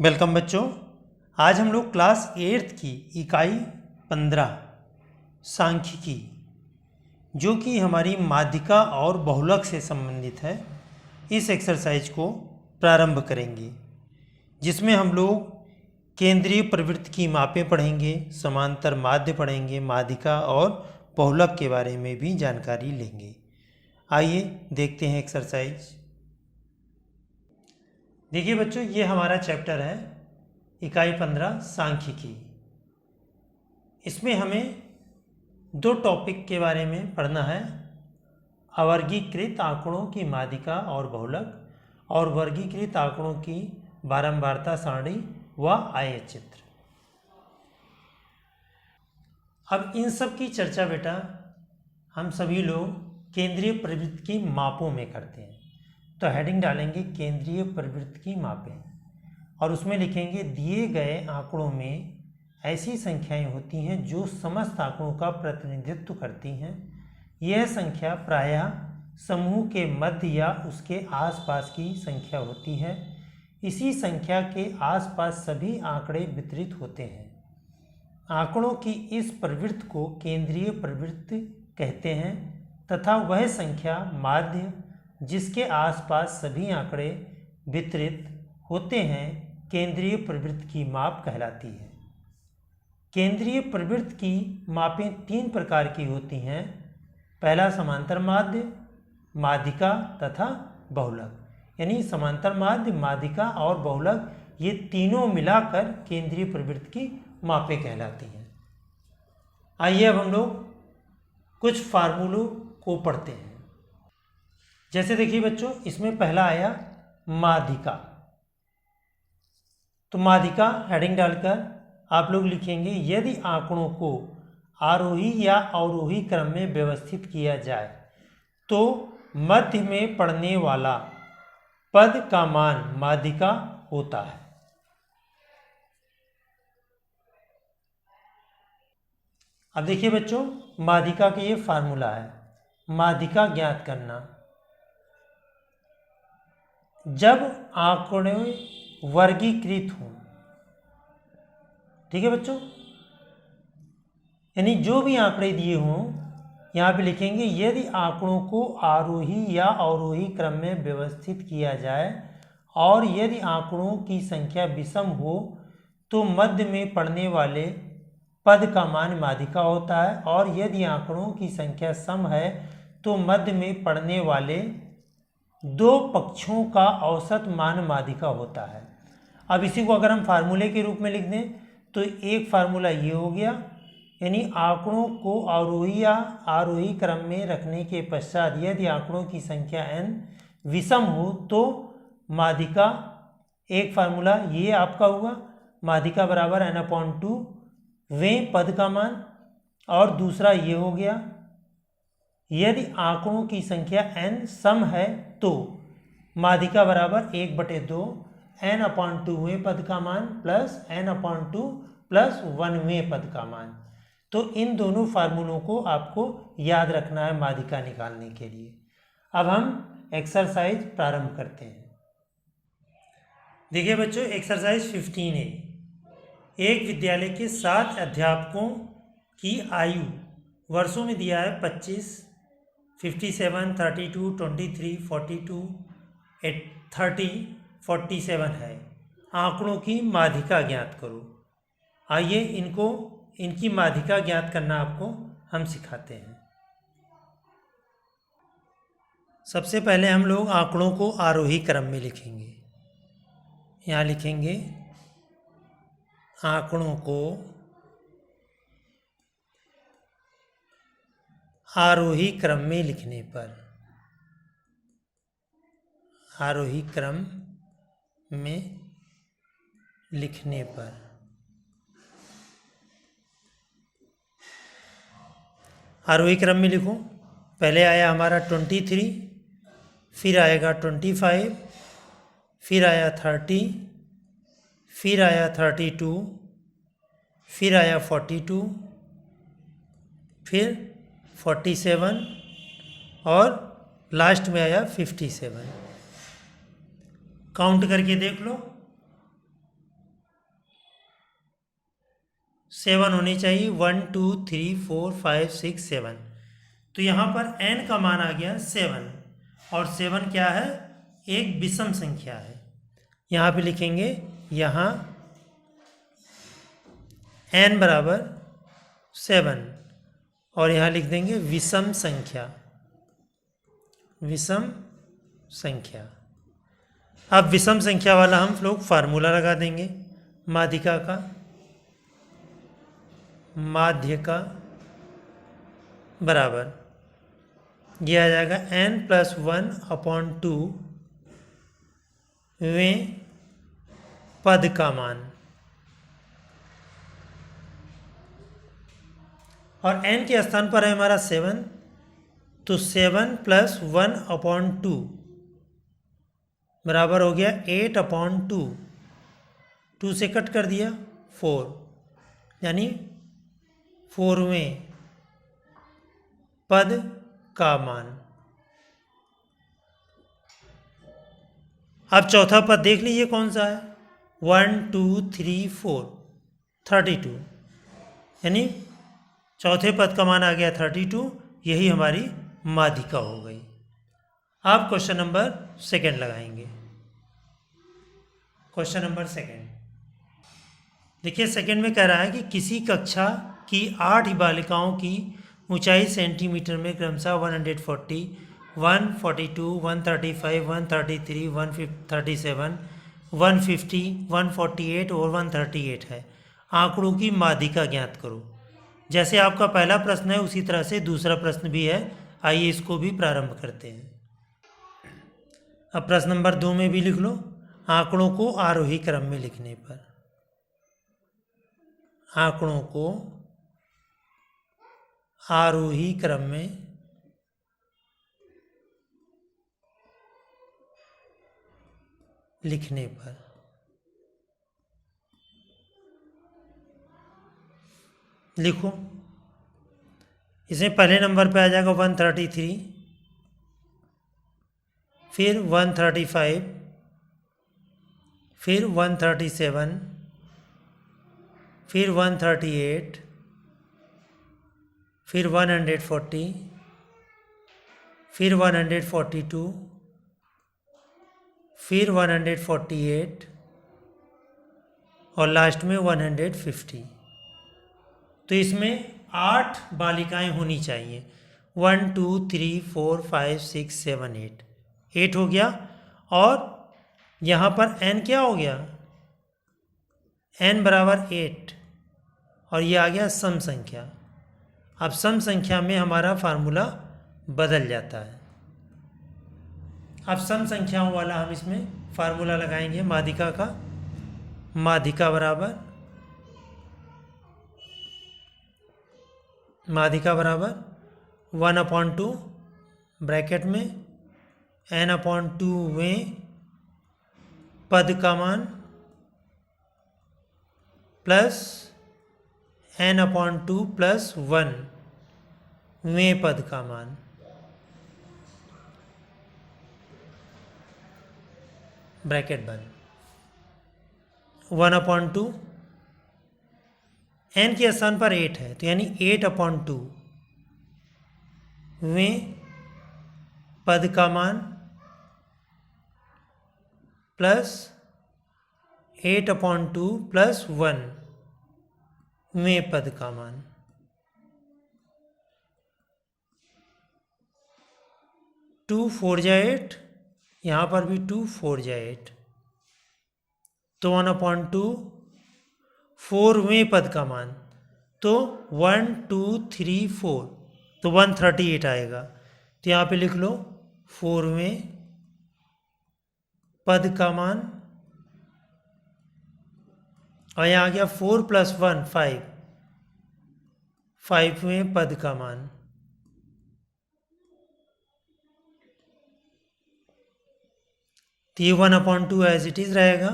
Welcome बच्चों। आज हम लोग क्लास 8th की इकाई 15 सांख्यिकी, जो कि हमारी माध्यिका और बहुलक से संबंधित है, इस एक्सरसाइज को प्रारंभ करेंगे, जिसमें हम लोग केंद्रीय प्रवृत्ति की मापें पढ़ेंगे, समांतर माध्य पढ़ेंगे, माध्यिका और बहुलक के बारे में भी जानकारी लेंगे। आइए देखते हैं एक्सरसाइज। देखिए बच्चों, ये हमारा चैप्टर है इकाई 15 सांख्यिकी। इसमें हमें दो टॉपिक के बारे में पढ़ना है, अवर्गीकृत आंकड़ों की माध्यिका और बहुलक, और वर्गीकृत आंकड़ों की बारंबारता सारणी व आयतचित्र। अब इन सब की चर्चा बेटा हम सभी लोग केंद्रीय प्रवृत्ति की मापों में करते हैं। तो हेडिंग डालेंगे केंद्रीय प्रवृत्ति की मापें, और उसमें लिखेंगे दिए गए आंकड़ों में ऐसी संख्याएं होती हैं जो समस्त आंकड़ों का प्रतिनिधित्व करती हैं। यह संख्या प्रायः समूह के मध्य या उसके आसपास की संख्या होती है। इसी संख्या के आसपास सभी आंकड़े वितरित होते हैं। आंकड़ों की इस प्रवृत्ति को केंद्रीय प्रवृत्ति कहते हैं तथा वह संख्या माध्य जिसके आसपास सभी आंकड़े वितरित होते हैं केंद्रीय प्रवृत्ति की माप कहलाती है। केंद्रीय प्रवृत्ति की मापें तीन प्रकार की होती हैं। पहला समांतर माध्य, माध्यिका तथा बहुलक। यानी समांतर माध्य, माध्यिका और बहुलक, ये तीनों मिलाकर केंद्रीय प्रवृत्ति की मापें कहलाती हैं। आइए अब हम लोग कुछ फार्मूलों को पढ़ते हैं। जैसे देखिए बच्चों, इसमें पहला आया माध्यिका। तो माध्यिका हेडिंग डालकर आप लोग लिखेंगे यदि आंकड़ों को आरोही या अवरोही क्रम में व्यवस्थित किया जाए तो मध्य में पड़ने वाला पद का मान माध्यिका होता है। अब देखिए बच्चों, माध्यिका का ये फार्मूला है। माध्यिका ज्ञात करना, जब आंकड़े वर्गीकृत हों। ठीक है बच्चों, यानी जो भी आंकड़े दिए हों, यहाँ पे लिखेंगे यदि आंकड़ों को आरोही या अवरोही क्रम में व्यवस्थित किया जाए और यदि आंकड़ों की संख्या विषम हो तो मध्य में पड़ने वाले पद का मान माध्यिका होता है, और यदि आंकड़ों की संख्या सम है तो मध्य में पड़ने वाले दो पक्षों का औसत मान माध्यिका होता है। अब इसी को अगर हम फार्मूले के रूप में लिख दें तो एक फार्मूला ये हो गया, यानी आंकड़ों को अवरोही या आरोही क्रम में रखने के पश्चात यदि आंकड़ों की संख्या n विषम हो तो माध्यिका, एक फार्मूला ये आपका हुआ, माध्यिका बराबर n/2 वें पद का मान, और दूसरा ये हो गया यदि आंकड़ों की संख्या n सम है तो माध्यिका बराबर 1/2 n/2वें पद का मान प्लस n/2 प्लस 1वें पद का मान। तो इन दोनों फार्मूलों को आपको याद रखना है माध्यिका निकालने के लिए। अब हम एक्सरसाइज प्रारंभ करते हैं। देखिए बच्चों, एक्सरसाइज 15 है। एक विद्यालय के 7 अध्यापकों की आयु वर्षों में दिया है 25, 57, 32, 23, 42, 30, 47 है। आंकड़ों की माध्यिका ज्ञात करो। आइए इनकी माध्यिका ज्ञात करना आपको हम सिखाते हैं। सबसे पहले हम लोग आंकड़ों को आरोही क्रम में लिखेंगे। यहाँ लिखेंगे आंकड़ों को आरोही क्रम में लिखने पर, आरोही क्रम में लिखने पर आरोही क्रम में लिखो। पहले आया हमारा 23, फिर आएगा 25, फिर आया 30, फिर आया 32, फिर आया 42, फिर 47 और लास्ट में आया 57। काउंट करके देख लो, 7 होनी चाहिए, 1 2 3 4 5 6 7। तो यहाँ पर n का मान आ गया 7, और 7 क्या है, एक विषम संख्या है। यहाँ पे लिखेंगे, यहाँ n बराबर 7, और यहाँ लिख देंगे विषम संख्या, विषम संख्या। अब विषम संख्या वाला हम लोग फार्मूला लगा देंगे, माध्यिका का, माध्य का बराबर ये आ जाएगा n+1/2 वें पद का मान, और n के स्थान पर है हमारा 7, तो 7 + 1/2 बराबर हो गया 8/2। 2 से कट कर दिया 4, यानी 4वें पद का मान। अब चौथा पद देख लीजिए कौन सा है, 1 2 3 4 32, यानी चौथे पद का मान आ गया 32, यही हमारी माध्यिका हो गई। अब क्वेश्चन नंबर 2 लगाएंगे। क्वेश्चन नंबर 2 देखिए, 2 में कह रहा है कि किसी कक्षा की 8 बालिकाओं की ऊंचाई सेंटीमीटर में क्रमशः 140, 142, 135, 133, 137, 150, 148 और 138 है। आंकड़ों की माध्यिका ज्ञात करो। जैसे आपका पहला प्रश्न है उसी तरह से दूसरा प्रश्न भी है, आइए इसको भी प्रारंभ करते हैं। अब प्रश्न नंबर 2 में भी लिख लो, आंकड़ों को आरोही क्रम में लिखने पर, आंकड़ों को आरोही क्रम में लिखने पर। लिखो, इसमें पहले नंबर पे आ जाएगा 133, फिर 135, फिर 137, फिर 138, फिर 140, फिर 142, फिर 148 और लास्ट में 150। तो इसमें 8 बालिकाएं होनी चाहिए, 1 2 3 4 5 6 7 8, 8 हो गया। और यहाँ पर n क्या हो गया, n बराबर 8, और ये आ गया सम संख्या। अब सम संख्या में हमारा फार्मूला बदल जाता है। अब सम संख्याओं वाला हम इसमें फार्मूला लगाएंगे माध्यिका का, माध्यिका बराबर 1/2 ब्रैकेट में n/2 वें पद का मान प्लस n/2 + 1 वें पद का मान। ब्रैकेट बंद। 1/2 n के स्थान पर 8 है, तो यानी 8/2 वें पद का मान प्लस 8/2 + 1 वें पद का मान। टू 4 जा 8, यहाँ पर भी 2 4 जा 8, तो 1/2 4वें पद का मान, तो 1 2 3 4, तो 138 आएगा। तो यहाँ पे लिख लो 4वें पद का मान, और यहाँ आ गया 4 + 1 5, 5वें पद का मान। तो ये 1/2 एज इट इज रहेगा।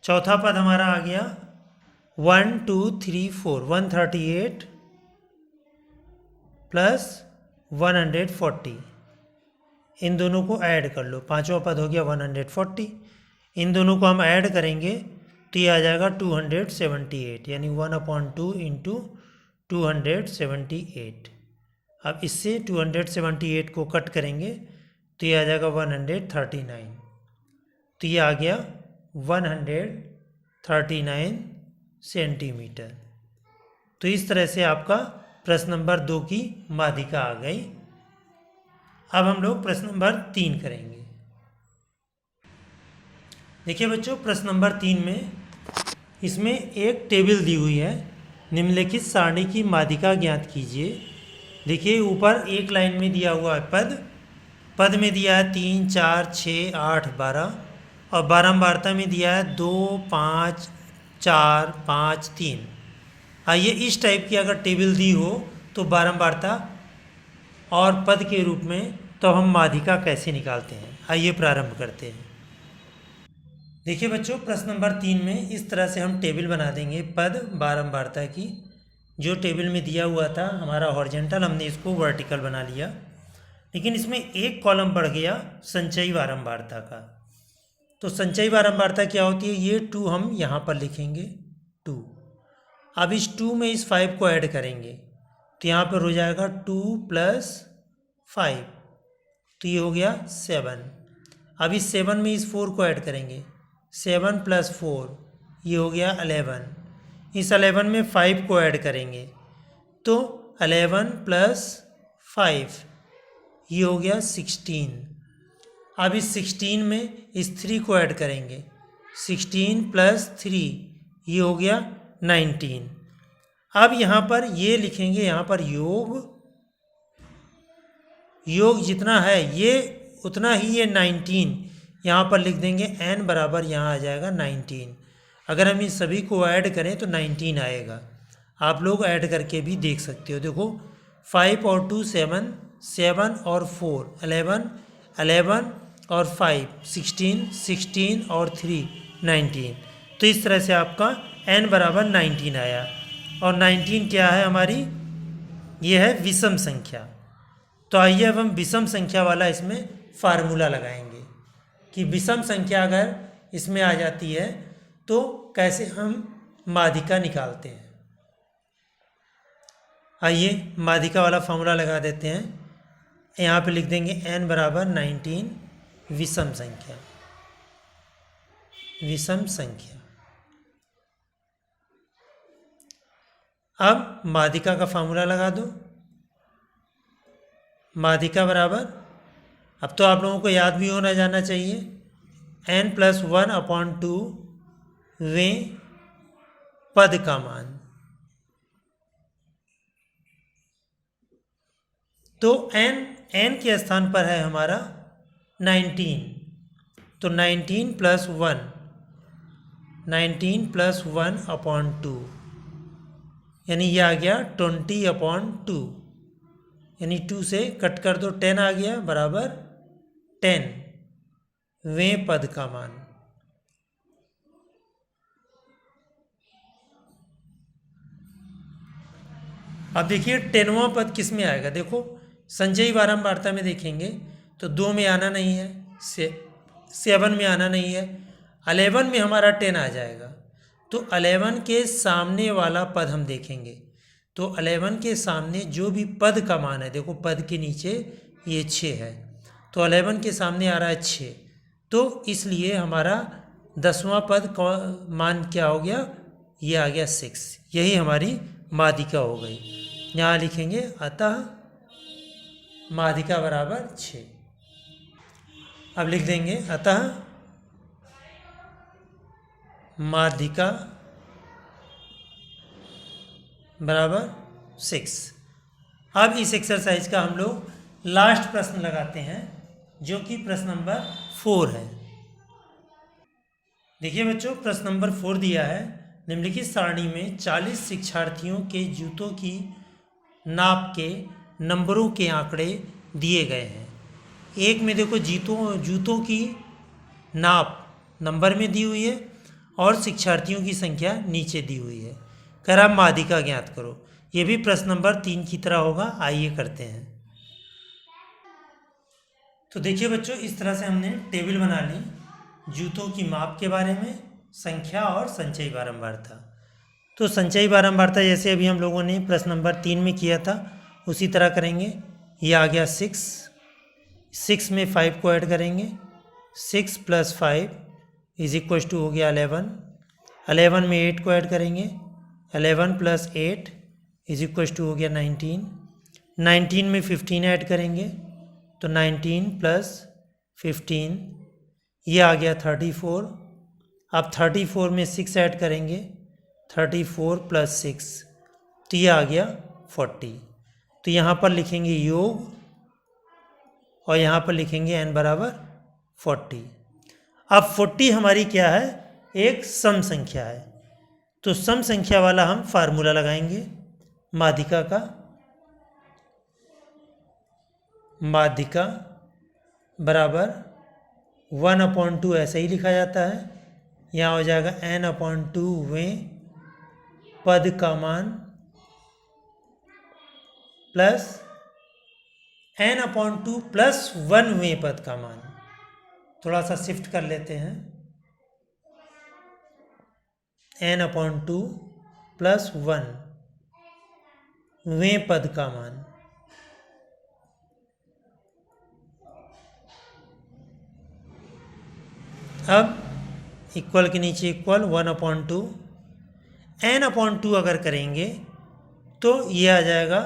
चौथा पद हमारा आ गया 1 2 3 4, 138 + 140, इन दोनों को ऐड कर लो, पांचवा पद हो गया 140। इन दोनों को हम ऐड करेंगे तो ये आ जाएगा 278, यानी 1/2 इंटू 278। अब इससे 278 को कट करेंगे तो ये आ जाएगा 139। तो ये आ गया 139 सेंटीमीटर। तो इस तरह से आपका प्रश्न नंबर 2 की माध्यिका आ गई। अब हम लोग प्रश्न नंबर 3 करेंगे। देखिए बच्चों, प्रश्न नंबर 3 में इसमें एक टेबल दी हुई है। निम्नलिखित सारणी की माध्यिका ज्ञात कीजिए। देखिए ऊपर एक लाइन में दिया हुआ है पद में दिया है 3, 4, 6, 8, 12 और बारंबारता में दिया है 2, 5, 4, 5, 3। आइए इस टाइप की अगर टेबल दी हो तो बारंबारता और पद के रूप में तो हम माध्यिका कैसे निकालते हैं, आइए प्रारंभ करते हैं। देखिए बच्चों, प्रश्न नंबर 3 में इस तरह से हम टेबल बना देंगे पद बारंबारता की। जो टेबल में दिया हुआ था हमारा हॉरिजॉन्टल, हमने इसको वर्टिकल बना लिया, लेकिन इसमें एक कॉलम बढ़ गया संचयी बारंबारता का। तो संचयी बारंबारता क्या होती है, ये 2 हम यहाँ पर लिखेंगे 2। अब इस 2 में इस 5 को ऐड करेंगे तो यहाँ पर हो जाएगा 2 + 5, तो ये हो गया 7। अब इस 7 में इस 4 को ऐड करेंगे, 7 + 4, ये हो गया 11। इस 11 में 5 को ऐड करेंगे तो 11 + 5, ये हो गया 16। अब इस 16 में इस 3 को ऐड करेंगे, 16 + 3, ये हो गया 19। अब यहाँ पर ये लिखेंगे, यहाँ पर योग जितना है ये उतना ही ये 19 यहाँ पर लिख देंगे। n बराबर यहाँ आ जाएगा 19। अगर हम इन सभी को ऐड करें तो 19 आएगा। आप लोग ऐड करके भी देख सकते हो। देखो 5 और 2 7, 7 और 4 11, 11 और 5 16, 16 और 3 19। तो इस तरह से आपका n बराबर 19 आया। और 19 क्या है हमारी, ये है विषम संख्या। तो आइए अब हम विषम संख्या वाला इसमें फार्मूला लगाएंगे कि विषम संख्या अगर इसमें आ जाती है तो कैसे हम माध्यिका निकालते हैं। आइए माध्यिका वाला फार्मूला लगा देते हैं। यहाँ पे लिख देंगे n बराबर 19 विषम संख्या। अब माध्यिका का फार्मूला लगा दो। माध्यिका बराबर, अब तो आप लोगों को याद भी होना जाना चाहिए, n + 1/2 वें पद का मान। तो n के स्थान पर है हमारा 19, तो 19 + 1/2 यानी ये आ गया 20/2, यानी 2 से कट कर दो 10 आ गया बराबर 10 वें पद का मान। अब देखिए 10वां पद किस में आएगा। देखो संचयी बारंबारता में देखेंगे तो 2 में आना नहीं है, 7 में आना नहीं है, 11 में हमारा 10 आ जाएगा। तो 11 के सामने वाला पद हम देखेंगे तो 11 के सामने जो भी पद का मान है, देखो पद के नीचे ये 6 है, तो 11 के सामने आ रहा है 6, तो इसलिए हमारा 10वां पद का मान क्या हो गया, ये आ गया 6। यही हमारी माध्यिका हो गई। यहाँ लिखेंगे अतः माध्यिका बराबर 6। अब लिख देंगे अतः माध्यिका बराबर 6। अब इस एक्सरसाइज का हम लोग लास्ट प्रश्न लगाते हैं जो कि प्रश्न नंबर 4 है। देखिए बच्चों, प्रश्न नंबर 4 दिया है, निम्नलिखित सारणी में 40 शिक्षार्थियों के जूतों की नाप के नंबरों के आंकड़े दिए गए हैं। एक में देखो जूतों की नाप नंबर में दी हुई है और शिक्षार्थियों की संख्या नीचे दी हुई है। कह रहा माध्यिका ज्ञात करो। ये भी प्रश्न नंबर 3 की तरह होगा। आइए करते हैं। तो देखिए बच्चों, इस तरह से हमने टेबल बना ली जूतों की माप के बारे में संख्या और संचयी बारंबारता। तो संचयी बारंबारता जैसे अभी हम लोगों ने प्रश्न नंबर 3 में किया था उसी तरह करेंगे। ये आ गया 6 में 5 को ऐड करेंगे, 6 + 5 = हो गया 11 में 8 को ऐड करेंगे, 11 + 8 = हो गया 19 में 15 ऐड करेंगे तो 19 + 15 ये आ गया 34। अब 34 में 6 ऐड करेंगे, 34 + 6 तो ये आ गया 40। तो यहाँ पर लिखेंगे योग और यहाँ पर लिखेंगे n = 40। अब 40 हमारी क्या है, एक सम संख्या है। तो सम संख्या वाला हम फार्मूला लगाएंगे माध्यिका का। माध्यिका बराबर 1/2 ऐसे ही लिखा जाता है। यहाँ हो जाएगा n/2 वें पद का मान प्लस n/2 + 1 वें पद का मान। थोड़ा सा शिफ्ट कर लेते हैं, n/2 + 1 वें पद का मान। अब इक्वल के नीचे इक्वल 1/2 n/2 अगर करेंगे तो ये आ जाएगा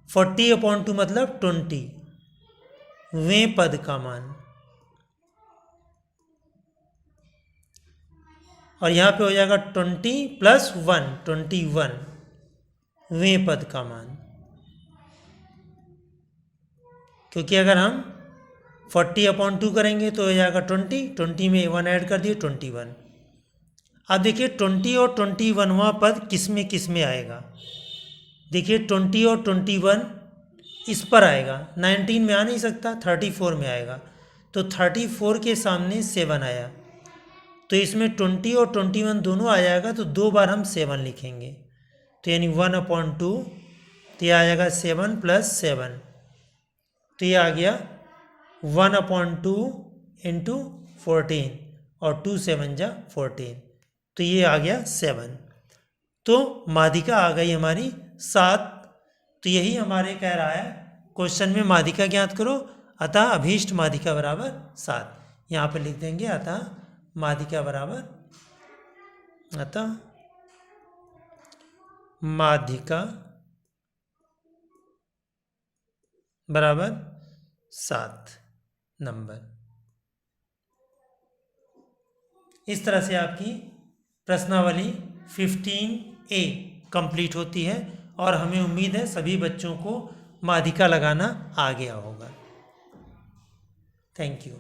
40/2 मतलब 20 वें पद का मान। और यहाँ पे हो जाएगा 20 + 1 21 वें पद का मान। क्योंकि अगर हम 40/2 करेंगे तो हो जाएगा 20 में 1 ऐड कर दिए 21। अब देखिए 20 और 21वां पद किस में आएगा। देखिए 20 और 21 इस पर आएगा, 19 में आ नहीं सकता, 34 में आएगा। तो 34 के सामने 7 आया तो इसमें 20 और 21 दोनों आ जाएगा तो 2 बार हम 7 लिखेंगे। तो यानी 1/2 तो ये आ जाएगा 7 + 7 तो ये आ गया 1/2 × 14 और 2 7 = 14 तो ये आ गया 7। तो माध्यिका आ गई हमारी 7। तो यही हमारे कह रहा है क्वेश्चन में माध्यिका ज्ञात करो, अतः अभीष्ट माध्यिका बराबर 7। यहाँ पे लिख देंगे अतः माध्यिका बराबर 7 नंबर। इस तरह से आपकी प्रश्नावली 15A कंप्लीट होती है और हमें उम्मीद है सभी बच्चों को माध्यिका लगाना आ गया होगा। Thank you.